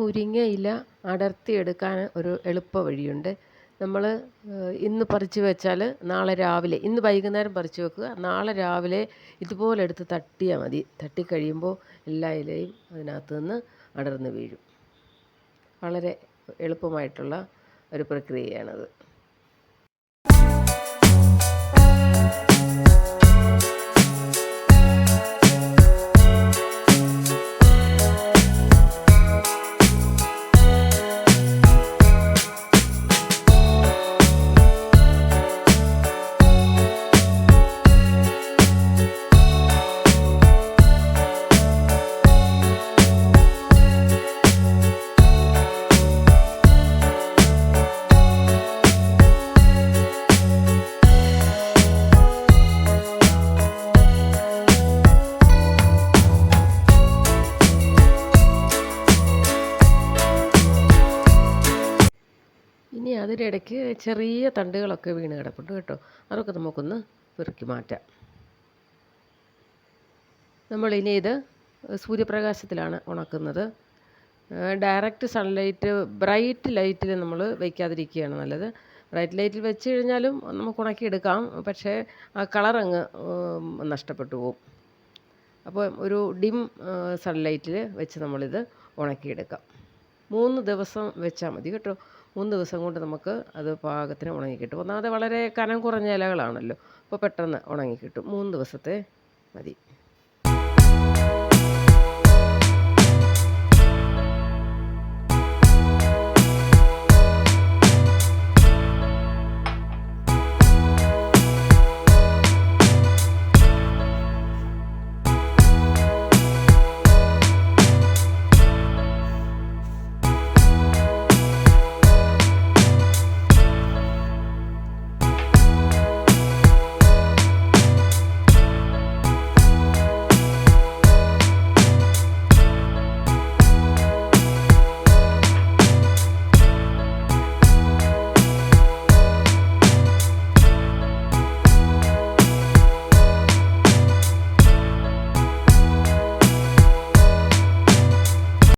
മുരിങ്ങയില അടർത്തിയെടുക്കാൻ ഒരു എളുപ്പ വഴിയുണ്ട്. നമ്മൾ ഇന്ന് പറിച്ച് വെച്ചാൽ നാളെ രാവിലെ, ഇന്ന് വൈകുന്നേരം പറിച്ച് വെക്കുക. നാളെ രാവിലെ ഇതുപോലെ എടുത്ത് തട്ടിയാൽ മതി. തട്ടിക്കഴിയുമ്പോൾ എല്ലാ ഇലയും അതിനകത്ത് നിന്ന് അടർന്ന് വീഴും. വളരെ എളുപ്പമായിട്ടുള്ള ഒരു പ്രക്രിയയാണത്. ഇനി അതിനിടയ്ക്ക് ചെറിയ തണ്ടുകളൊക്കെ വീണ് കിടപ്പുണ്ട് കേട്ടോ. അതൊക്കെ നമുക്കൊന്ന് പെറുക്കി മാറ്റാം. നമ്മളിനി ഇത് സൂര്യപ്രകാശത്തിലാണ് ഉണക്കുന്നത്. ഡയറക്റ്റ് സൺലൈറ്റ്, ബ്രൈറ്റ് ലൈറ്റിൽ നമ്മൾ വയ്ക്കാതിരിക്കുകയാണ് നല്ലത്. ബ്രൈറ്റ് ലൈറ്റിൽ വെച്ച് കഴിഞ്ഞാലും നമുക്ക് ഉണക്കിയെടുക്കാം, പക്ഷേ ആ കളറങ്ങ് നഷ്ടപ്പെട്ടു പോകും. അപ്പോൾ ഒരു ഡിം സൺലൈറ്റിൽ വെച്ച് നമ്മളിത് ഉണക്കിയെടുക്കാം. 3 ദിവസം വെച്ചാൽ മതി കേട്ടോ. 3 ദിവസം കൊണ്ട് നമുക്ക് അത് പാകത്തിന് ഉണങ്ങിക്കിട്ടും. ഒന്നാമത് വളരെ കനം കുറഞ്ഞ ഇലകളാണല്ലോ, അപ്പോൾ പെട്ടെന്ന് ഉണങ്ങിക്കിട്ടും. 3 ദിവസത്തെ മതി.